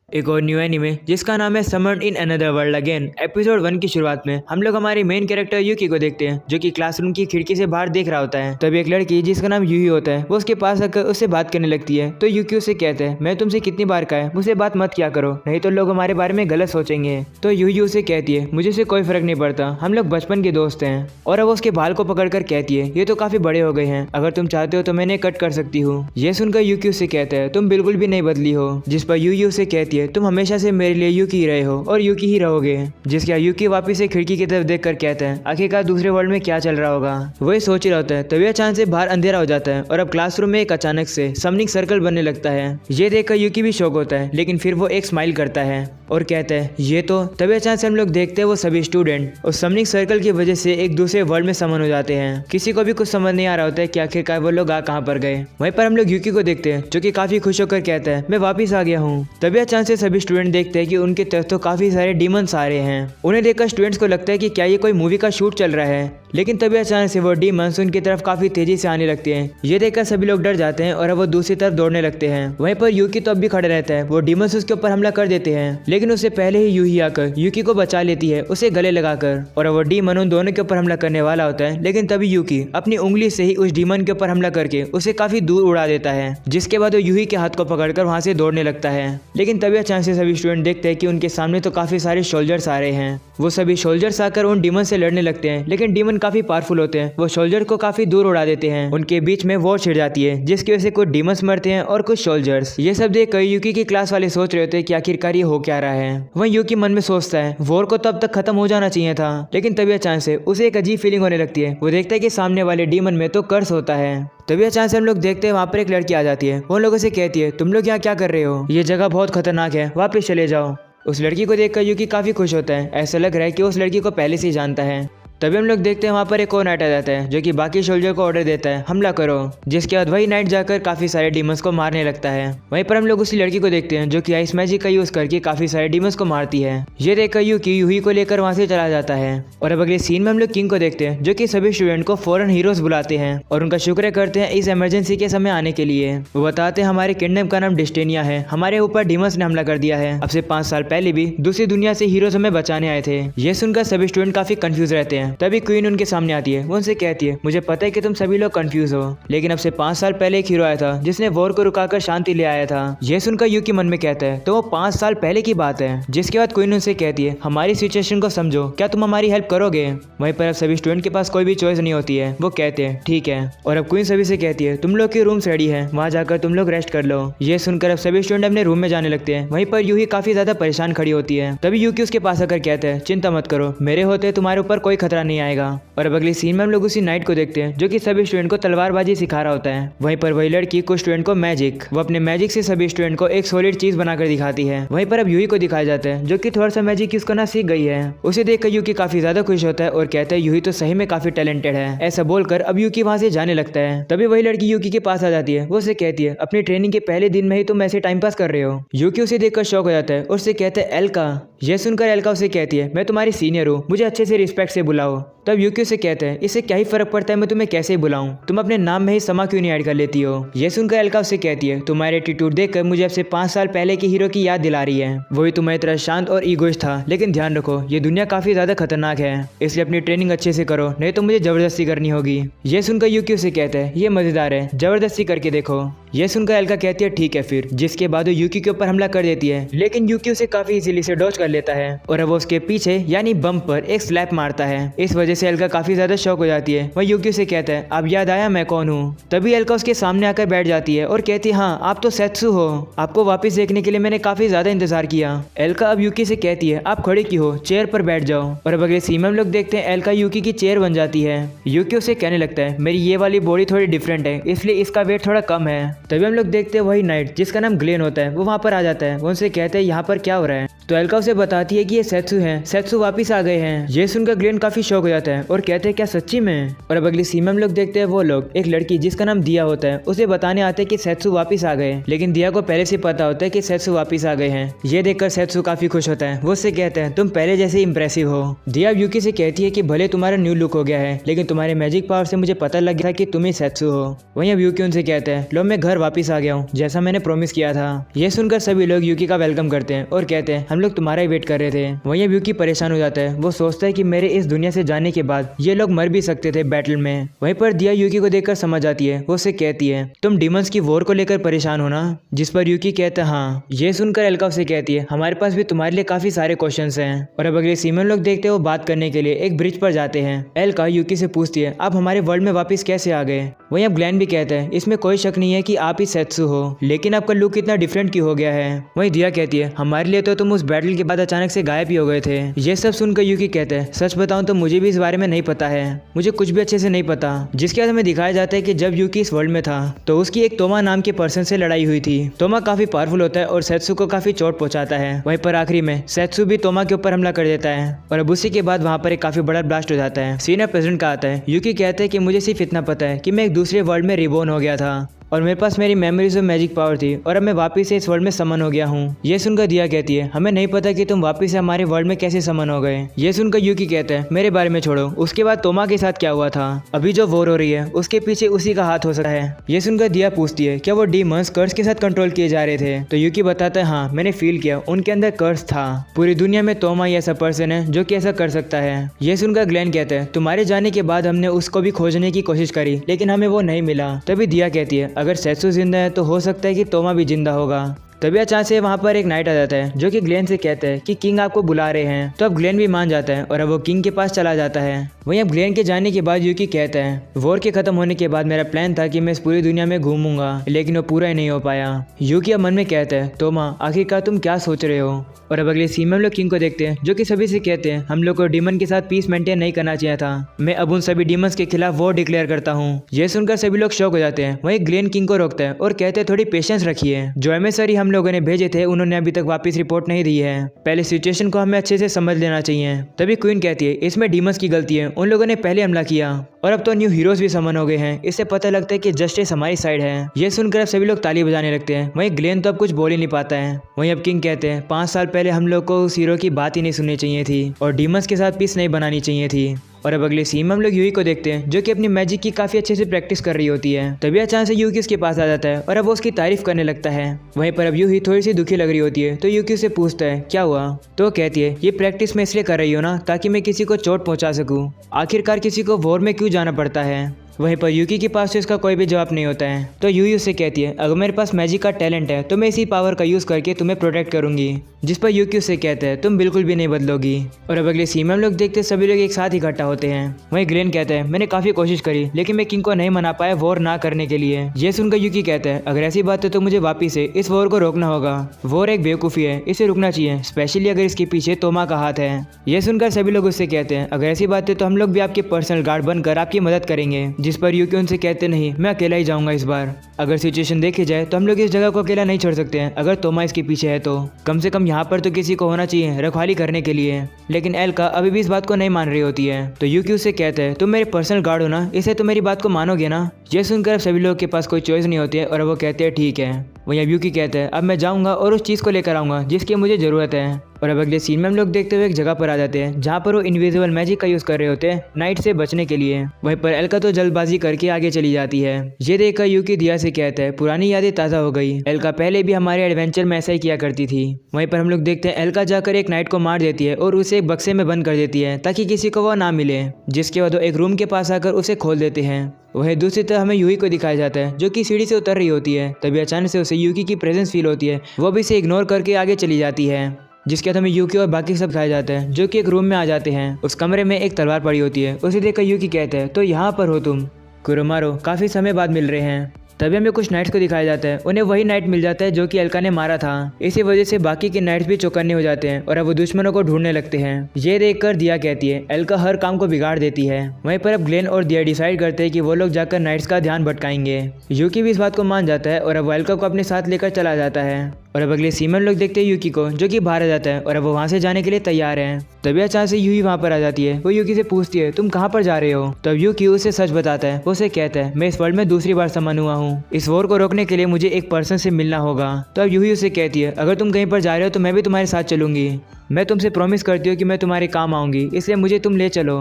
एक और new anime जिसका नाम है summoned in another world again. Episode 1 की शुरुआत में हम लोग हमारे मेन कैरेक्टर यूकी को देखते हैं जो कि क्लासरूम की खिड़की से बाहर देख रहा होता है। तभी एक लड़की जिसका नाम यूही होता है वो उसके पास आकर उससे बात करने लगती है। तो यूकी उससे कहता है मैं तुमसे कितनी बार कहा है मुझसे बात मत किया करो, नहीं तो लोग हमारे बारे में गलत सोचेंगे। तो यूही उसे कहती है मुझे से कोई फर्क नहीं पड़ता, हम लोग बचपन के दोस्त हैं। और अब उसके बाल को पकड़कर कहती है ये तो काफी बड़े हो गए हैं, अगर तुम चाहते हो तो मैंने कट कर सकती हूँ। ये सुनकर यूकी उससे कहता है तुम बिल्कुल भी नहीं बदली हो। जिस पर यूही उसे कहती है तुम हमेशा से मेरे लिए यूकी ही रहे हो और यूकी ही रहोगे। जिसके यूकी वापस से खिड़की की तरफ देखकर कहता है आखिरकार दूसरे वर्ल्ड में क्या चल रहा होगा। वही सोच ही रहा होता है तभी अचानक से बाहर अंधेरा हो जाता है और अब क्लासरूम में एक अचानक से समनिंग सर्कल बनने लगता है। ये देखकर यूकी भी शॉक होता है, लेकिन फिर वो एक स्माइल करता है और कहता है ये तो। तभी अचानक से हम लोग देखते हैं वो सभी स्टूडेंट उस समनिंग सर्कल की वजह से एक दूसरे वर्ल्ड में समन हो जाते हैं। किसी को भी कुछ समझ नहीं आ रहा होता है कि आखिरकार वो लोग कहाँ पर गए। वहीं पर हम लोग यूकी को देखते हैं जो कि काफी खुश होकर कहता है मैं वापिस आ गया हूँ। तभी अचानक से सभी स्टूडेंट देखते हैं कि उनके तरफ तो काफी सारे डीमंस आ रहे हैं। उन्हें देखकर स्टूडेंट्स को लगता है कि क्या ये कोई मूवी का शूट चल रहा है, लेकिन तभी अचानक से वो डीमंस उनकी तरफ काफी तेजी से आने लगते हैं। ये देखकर सभी लोग डर जाते हैं और अब वो दूसरी तरफ दौड़ने लगते हैं। वहीं पर यूकी तो अब भी खड़े रहता है। वो डीमंस उसके ऊपर हमला कर देते हैं, लेकिन उससे पहले ही यूही आकर यूकी को बचा लेती है उसे गले लगाकर। और वो डीमन उन दोनों के ऊपर हमला करने वाला होता है, लेकिन तभी यूकी अपनी उंगली से ही उस डीमन के ऊपर हमला करके उसे काफी दूर उड़ा देता है। जिसके बाद वो यूही के हाथ को पकड़कर वहां से दौड़ने लगता है। लेकिन तभी अचानक से सभी स्टूडेंट देखते हैं कि उनके सामने तो काफी सारे सोल्जर्स आ रहे हैं। वो सभी सोल्जर्स आकर उन डीमन से लड़ने लगते हैं, लेकिन डीमन काफी पावरफुल होते हैं। वो सोल्जर को काफी दूर उड़ा देते हैं। उनके बीच में वॉर छिड़ जाती है, जिसकी वजह से कुछ डीमंस मरते हैं और कुछ सोल्जर्स। ये सब देख कर यूकी की क्लास वाले सोच रहे होते हैं कि आखिरकार ये हो क्या रहा है। वहीं यूकी मन में सोचता है वॉर को तो अब तक खत्म हो जाना चाहिए था, लेकिन तभी अचानक से उसे एक अजीब फीलिंग होने लगती है। वो देखता है कि सामने वाले डीमन में तो कर्स होता है। तभी अचानक से हम लोग देखते हैं वहाँ पर एक लड़की आ जाती है। वो लोगों से कहती है तुम लोग यहाँ क्या कर रहे हो, ये जगह बहुत खतरनाक है, वापस चले जाओ। उस लड़की को देखकर यूकी काफी खुश होता है। ऐसा लग रहा है कि उस लड़की को पहले से ही जानता है। तभी हम लोग देखते हैं वहाँ पर एक और नाइट आ जाता है जो कि बाकी सोल्जर को ऑर्डर देता है हमला करो। जिसके बाद वही नाइट जाकर काफी सारे डीमंस को मारने लगता है। वहीं पर हम लोग उसी लड़की को देखते हैं जो कि आइस मैजिक का यूज करके काफी सारे डीमंस को मारती है। ये देखकर यूकी यूही को लेकर वहाँ से चला जाता है। और अब अगले सीन में हम लोग किंग को देखते हैं जो कि सभी स्टूडेंट को फॉरेन हीरोज बुलाते हैं और उनका शुक्र करते हैं इस इमरजेंसी के समय आने के लिए। वो बताते हैं हमारे किंगडम का नाम डिस्टेनिया है, हमारे ऊपर डीमंस ने हमला कर दिया है। अब से 5 साल पहले भी दूसरी दुनिया से हीरोज हमें बचाने आए थे। ये सुनकर सभी स्टूडेंट काफी कंफ्यूज रहते हैं। तभी क्वीन उनके सामने आती है। वो उनसे कहती है मुझे पता है कि तुम सभी लोग कंफ्यूज हो, लेकिन अब से 5 साल पहले एक हीरो आया था जिसने वॉर को रुकाकर शांति ले आया था। यह सुनकर यूकी मन में कहता है तो वो 5 साल पहले की बात है। जिसके बाद क्वीन उनसे कहती है हमारी सिचुएशन को समझो, क्या तुम हमारी हेल्प करोगे। वहीं पर अब सभी स्टूडेंट के पास कोई भी चॉइस नहीं होती है। वो कहते हैं ठीक है। और अब क्वीन सभी से कहती है तुम लोग के रूम्स रेडी है, वहाँ जाकर तुम लोग रेस्ट कर लो। ये सुनकर अब सभी स्टूडेंट अपने रूम में जाने लगते हैं। वहीं पर यूही काफी ज्यादा परेशान खड़ी होती है। तभी यूकी उसके पास आकर कहता है चिंता मत करो, मेरे होते तुम्हारे ऊपर कोई खतरा नहीं आएगा। और अब अगली सीन में हम लोग उसी नाइट को देखते हैं जो कि सभी स्टूडेंट को तलवारबाजी सिखा रहा होता है। वहीं पर वही लड़की कुछ स्टूडेंट को मैजिक, वो अपने मैजिक से सभी स्टूडेंट को एक सॉलिड चीज बनाकर दिखाती है। वहीं पर अब यूही को दिखाया जाता है जो कि थोड़ा सा मैजिक यूज करना सीख गई है। उसे देखकर यूकी काफी ज्यादा खुश होता है और कहता है यूही तो सही में काफी टैलेंटेड है। ऐसा बोलकर अब यूकी वहां से जाने लगता है। तभी वही लड़की यूकी के पास आ जाती है। वो उसे कहती है अपनी ट्रेनिंग के पहले दिन में ही तुम ऐसे टाइम पास कर रहे हो। यूकी उसे देखकर शॉक हो जाता है और उसे कहता है एल्का। यह सुनकर एल्का उसे कहती है मैं तुम्हारी सीनियर हूँ, मुझे अच्छे से रिस्पेक्ट से बुलाओ। तब यूकी उसे कहता है इससे क्या ही फर्क पड़ता है मैं तुम्हें कैसे ही बुलाऊं, तुम अपने नाम में ही समा क्यों नहीं ऐड कर लेती हो। यह सुनकर एल्का उसे कहती है तुम्हारे एटीट्यूड देखकर मुझे अब से 5 साल पहले की हीरो की याद दिला रही है। वही तुम्हारी तरह शांत और ईगोइस्ट था, लेकिन ध्यान रखो ये दुनिया काफी ज्यादा खतरनाक है, इसलिए अपनी ट्रेनिंग अच्छे से करो, नहीं तो मुझे जबरदस्ती करनी होगी। यह सुनकर यूकी उसे कहता है ये मजेदार है, जबरदस्ती करके देखो। यह सुनकर एल्का कहती है ठीक है फिर। जिसके बाद वो यूकी के ऊपर हमला कर देती है, लेकिन यूकी उसे काफी इजीली से डॉज कर लेता है और अब वो उसके पीछे यानी बम पर एक स्लैप मारता है। इस वजह से एल्का काफी ज्यादा शॉक हो जाती है। वह यूकी से कहता है अब याद आया मैं कौन हूँ। तभी एल्का उसके सामने आकर बैठ जाती है और कहती है हाँ आप तो सेत्सु हो, आपको वापस देखने के लिए मैंने काफी ज्यादा इंतजार किया। एल्का अब यूकी से कहती है आप खड़े क्यों हो, चेयर पर बैठ जाओ। और अब अगले सीन में हम लोग देखते हैं एल्का यूकी की चेयर बन जाती है। यूकी उसे कहने लगता है मेरी ये वाली बॉडी थोड़ी डिफरेंट है, इसलिए इसका वेट थोड़ा कम है। तभी हम लोग देखते हैं वही नाइट जिसका नाम ग्लेन होता है वो वहाँ पर आ जाता है। वो उनसे कहते हैं यहाँ पर क्या हो रहा है। तो एल्का उसे बताती है कि ये सेत्सु हैं, सेत्सु वापस आ गए हैं। ये सुनकर ग्लेन काफी शॉक हो जाता है और कहते हैं क्या सच्ची में। और अब अगली सीन में हम लोग देखते हैं वो लोग एक लड़की जिसका नाम दिया होता है उसे बताने आते हैं कि सेत्सु वापस आ गए, लेकिन दिया को पहले से पता होता है कि सेत्सु वापस आ गए हैं। ये देखकर सेत्सु काफी खुश होता है। वो उससे कहते हैं तुम पहले जैसे इंप्रेसिव हो। दिया यूकी से कहती है कि भले तुम्हारा न्यू लुक हो गया है, लेकिन तुम्हारे मैजिक पावर से मुझे पता लग गया था कि तुम ही सेत्सु हो। वहीं अब यूकी उनसे कहते हैं लो मैं घर वापस आ गया हूँ, जैसा मैंने प्रॉमिस किया था। ये सुनकर सभी लोग यूकी का वेलकम करते हैं और कहते हैं हम लोग तुम्हारा ही वेट कर रहे थे। वहीं अब यूकी परेशान हो जाता है। वो सोचता है कि मेरे इस दुनिया से जाने के बाद ये लोग मर भी सकते थे बैटल में। वहीं पर दिया यूकी को देखकर समझ आती है। वो उससे कहती है तुम डीमंस की वॉर को लेकर परेशान हो ना, जिस पर यूकी कहता है हाँ। ये सुनकर एल्का उसे कहती है हमारे पास भी तुम्हारे लिए काफी सारे क्वेश्चंस हैं। और अब अगले सीन में लोग देखते हैं वो बात करने के लिए एक ब्रिज पर जाते हैं। एल्का यूकी से पूछती है आप हमारे वर्ल्ड में वापस कैसे आ गए। वहीं अब ग्लेन भी कहता है इसमें कोई शक नहीं है कि आप ही सेत्सु हो, लेकिन आपका लुक इतना डिफरेंट क्यों हो गया है। वहीं दिया कहती है हमारे लिए तो तुम उस बैटल के बाद अचानक से गायब ही हो गए थे। ये सब सुनकर यूकी कहते हैं सच बताऊं तो मुझे भी इस बारे में नहीं पता है, मुझे कुछ भी अच्छे से नहीं पता। जिसके बाद हमें दिखाया जाता है कि जब यूकी इस वर्ल्ड में था तो उसकी एक तोमा नाम के पर्सन से लड़ाई हुई थी। तोमा काफी पावरफुल होता है और सेत्सु को काफी चोट पहुंचाता है। वहीं पर आखिरी में सेत्सु भी तोमा के ऊपर हमला कर देता है और अब उसी के बाद वहां पर एक काफी बड़ा ब्लास्ट हो जाता है। सीनियर प्रेसिडेंट का आता है। यूकी कहते हैं कि मुझे सिर्फ इतना पता है कि मैं एक दूसरे वर्ल्ड में रिबोर्न हो गया था और मेरे पास मेरी मेमोरीज और मैजिक पावर थी और अब मैं वापस से इस वर्ल्ड में समन हो गया हूँ। ये सुनकर दिया कहती है हमें नहीं पता कि तुम वापस से हमारे वर्ल्ड में कैसे समन हो गए। ये सुनकर यूकी कहते हैं मेरे बारे में छोड़ो, उसके बाद तोमा के साथ क्या हुआ था, अभी जो वॉर हो रही है उसके पीछे उसी का हाथ हो सकता है। ये सुनकर दिया पूछती है क्या वो डीमंस कर्स के साथ कंट्रोल किए जा रहे थे। तो यूकी बताता है हाँ मैंने फील किया, उनके अंदर कर्स था। पूरी दुनिया में तोमा ही ऐसा पर्सन है जो कि ऐसा कर सकता है। ये सुनकर ग्लेन कहते हैं तुम्हारे जाने के बाद हमने उसको भी खोजने की कोशिश करी, लेकिन हमें वो नहीं मिला। तभी दिया कहती है अगर सेत्सु जिंदा है तो हो सकता है कि तोमा भी जिंदा होगा। तभी अचानक से वहाँ पर एक नाइट आ जाता है जो कि ग्लेन से कहता है कि किंग आपको बुला रहे हैं। तो अब ग्लेन भी मान जाता है और अब वो किंग के पास चला जाता है। वहीं अब ग्लेन के जाने के बाद यूकी कहता है वॉर के खत्म होने के बाद मेरा प्लान था कि मैं इस पूरी दुनिया में घूमूंगा, लेकिन वो पूरा ही नहीं हो पाया। यूकी अब मन में कहता है तोमा आखिरकार तुम क्या सोच रहे हो। और अब अगले सीन में हम लोग किंग को देखते हैं जो कि सभी से कहते हैं हम लोग को डीमन के साथ पीस मेंटेन नहीं करना चाहिए था, मैं अब उन सभी डीमंस के खिलाफ वॉर डिक्लेयर करता हूँ। ये सुनकर सभी लोग शॉक हो जाते हैं। वहीं ग्लेन किंग को रोकता है और कहते हैं थोड़ी पेशेंस रखिए, जो एमिसरी हम लोगों ने भेजे थे उन्होंने अभी तक वापस रिपोर्ट नहीं दी है, पहले सिचुएशन को हमें अच्छे से समझ लेना चाहिए। तभी क्वीन कहती है इसमें डीमंस की गलती है, उन लोगों ने पहले हमला किया और अब तो न्यू हीरोज भी समन हो गए हैं, इससे पता लगता है कि जस्टिस हमारी साइड है। ये सुनकर अब सभी लोग ताली बजाने लगते हैं। वहीं ग्लेन तो अब कुछ बोल ही नहीं पाता है। वहीं अब किंग कहते हैं 5 साल पहले हम लोग को उस हीरो की बात ही नहीं सुननी चाहिए थी और डीमंस के साथ पीस नहीं बनानी चाहिए थी। और अब अगले सीन में हम लोग यूकी को देखते हैं जो कि अपनी मैजिक की काफी अच्छे से प्रैक्टिस कर रही होती है। तभी अचानक से यूकी उसके पास आ जाता है और अब वो उसकी तारीफ करने लगता है। वहीं पर अब यूही थोड़ी सी दुखी लग रही होती है तो यूकी उसे पूछता है क्या हुआ। तो वो कहती है ये प्रैक्टिस मैं इसलिए कर रही हूँ ना ताकि मैं किसी को चोट पहुंचा सकूँ, आखिरकार किसी को वॉर में क्यों जाना पड़ता है। वहीं पर यूकी के पास तो इसका कोई भी जवाब नहीं होता है। तो यूही उससे कहती है अगर मेरे पास मैजिक का टैलेंट है तो मैं इसी पावर का यूज करके तुम्हें प्रोटेक्ट करूंगी, जिस पर यूकी उससे कहता है तुम बिल्कुल भी नहीं बदलोगी। और अब अगले सीन में हम लोग देखते हैं सभी लोग एक साथ इकट्ठा होते हैं। वहीं ग्लेन कहता है मैंने काफी कोशिश करी लेकिन मैं किंग को नहीं मना पाया वॉर ना करने के लिए। ये सुनकर यूकी कहता है अगर ऐसी बात है तो मुझे वापिस से इस वॉर को रोकना होगा, वॉर एक बेवकूफ़ी है, इसे रुकना चाहिए, स्पेशली अगर इसके पीछे तोमा का हाथ है। ये सुनकर सभी लोग उससे कहते हैं अगर ऐसी बात है तो हम लोग भी आपके पर्सनल गार्ड बनकर आपकी मदद करेंगे, जिस पर यूकी उनसे कहते नहीं मैं अकेला ही जाऊंगा इस बार। अगर सिचुएशन देखी जाए तो हम लोग इस जगह को अकेला नहीं छोड़ सकते हैं, अगर तोमा इसके पीछे है तो कम से कम यहाँ पर तो किसी को होना चाहिए रखवाली करने के लिए। लेकिन एल्का अभी भी इस बात को नहीं मान रही होती है। तो यूकी उससे कहते हैं तुम मेरे पर्सनल गार्ड हो ना, इसे तो मेरी बात को मानोगे ना। ये सुनकर अब सभी लोगों के पास कोई चॉइस नहीं होती है और वो कहते हैं ठीक है। वहीं अब यूकी कहते हैं अब मैं जाऊंगा और उस चीज़ को लेकर आऊंगा जिसकी मुझे ज़रूरत है। और अब अगले सीन में हम लोग देखते हुए एक जगह पर आ जाते हैं जहाँ पर वो इनविजिबल मैजिक का यूज़ कर रहे होते हैं नाइट से बचने के लिए। वहीं पर एल्का तो जल्दबाजी करके आगे चली जाती है। ये देखकर यूकी दिया से कहता है पुरानी यादें ताज़ा हो गई, एल्का पहले भी हमारे एडवेंचर में ऐसा ही किया करती थी। वहीं पर हम लोग देखते हैं एल्का जाकर एक नाइट को मार देती है और उसे एक बक्से में बंद कर देती है ताकि किसी को वो ना मिले, जिसके बाद वो एक रूम के पास आकर उसे खोल देते हैं। वहीं दूसरी तरफ हमें यूही को दिखाया जाता है जो कि सीढ़ी से उतर रही होती है। तभी अचानक से उसे यूकी की प्रेजेंस फील होती है, वो भी इसे इग्नोर करके आगे चली जाती है। जिसके बाद हमें यूकी और बाकी सब दिखाए जाते हैं जो कि एक रूम में आ जाते हैं। उस कमरे में एक तलवार पड़ी होती है। उसे देखकर यूकी कहते हैं तो यहाँ पर हो तुम कुरोमारो, काफ़ी समय बाद मिल रहे हैं। तभी हमें कुछ नाइट्स को दिखाया जाता है, उन्हें वही नाइट मिल जाता है जो कि एल्का ने मारा था। इसी वजह से बाकी के नाइट्स भी चौकन्ने हो जाते हैं और अब वो दुश्मनों को ढूंढने लगते हैं। ये देखकर दिया कहती है एल्का हर काम को बिगाड़ देती है। वहीं पर अब ग्लेन और दिया डिसाइड करते हैं कि वो लोग जाकर नाइट्स का ध्यान भटकाएंगे। यूकी भी इस बात को मान जाता है और अब एल्का को अपने साथ लेकर चला जाता है। और अब अगले सीन में लोग देखते हैं यूकी को, जो कि बाहर आ जाता है और अब वो वहाँ से जाने के लिए तैयार है। तभी अचानक से यूही वहाँ पर आ जाती है। वो यूकी से पूछती है तुम कहाँ पर जा रहे हो। तब यूकी उसे सच बताता है। वो उसे कहता है मैं इस वर्ल्ड में दूसरी बार समन हुआ हूँ, इस वॉर को रोकने के लिए मुझे एक पर्सन से मिलना होगा। तो अब यूही उसे कहती है अगर तुम कहीं पर जा रहे हो तो मैं भी तुम्हारे साथ चलूंगी, मैं तुमसे प्रॉमिस करती हूँ कि मैं तुम्हारे काम आऊंगी, इसलिए मुझे तुम ले चलो।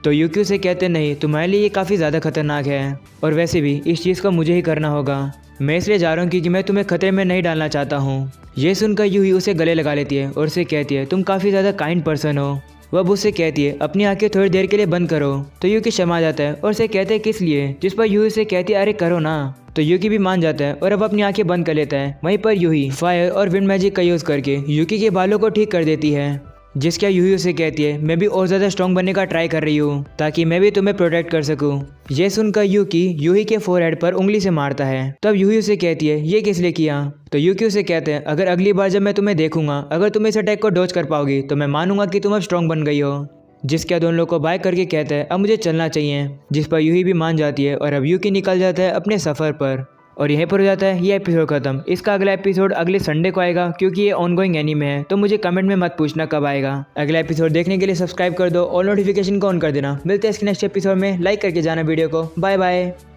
तो यूकी उसे कहते नहीं, तुम्हारे लिए ये काफ़ी ज़्यादा खतरनाक है और वैसे भी इस चीज़ को मुझे ही करना होगा, मैं इसलिए जा रहा हूँ क्योंकि मैं तुम्हें खतरे में नहीं डालना चाहता हूँ। ये सुनकर यूही उसे गले लगा लेती है और उसे कहती है तुम काफ़ी ज़्यादा काइंड पर्सन हो। वह अब उससे कहती है अपनी आंखें थोड़ी देर के लिए बंद करो। तो यूकी शर्मा जाता है और उसे कहते हैं किस लिए, जिस पर यूही उसे कहती है अरे करो ना। तो यूकी भी मान जाता है और अब अपनी आंखें बंद कर लेता है। वहीं पर यूही फायर और विंड मैजिक का यूज़ करके यूकी के बालों को ठीक कर देती है, जिसका यूही उसे कहती है मैं भी और ज़्यादा स्ट्रॉन्ग बनने का ट्राई कर रही हूँ ताकि मैं भी तुम्हें प्रोटेक्ट कर सकूँ। ये सुनकर यूकी यूही के फोरहेड पर उंगली से मारता है। तब यूही उसे कहती है ये किस लिए किया। तो यूकी उसे कहते हैं अगर अगली बार जब मैं तुम्हें देखूंगा अगर तुम इस अटैक को डॉज कर पाओगी तो मैं मानूंगा कि तुम अब स्ट्रॉन्ग बन गई हो। जिसके दोनों लोग को बाय करके कहता है अब मुझे चलना चाहिए, जिस पर यूही भी मान जाती है और अब यूकी निकल जाता है अपने सफ़र पर। और यहीं पर हो जाता है ये एपिसोड खत्म। इसका अगला एपिसोड अगले संडे को आएगा क्योंकि ये ऑनगोइंग एनीमे है, तो मुझे कमेंट में मत पूछना कब आएगा। अगला एपिसोड देखने के लिए सब्सक्राइब कर दो और नोटिफिकेशन को ऑन कर देना। मिलते हैं इसके नेक्स्ट एपिसोड में, लाइक करके जाना वीडियो को। Bye bye.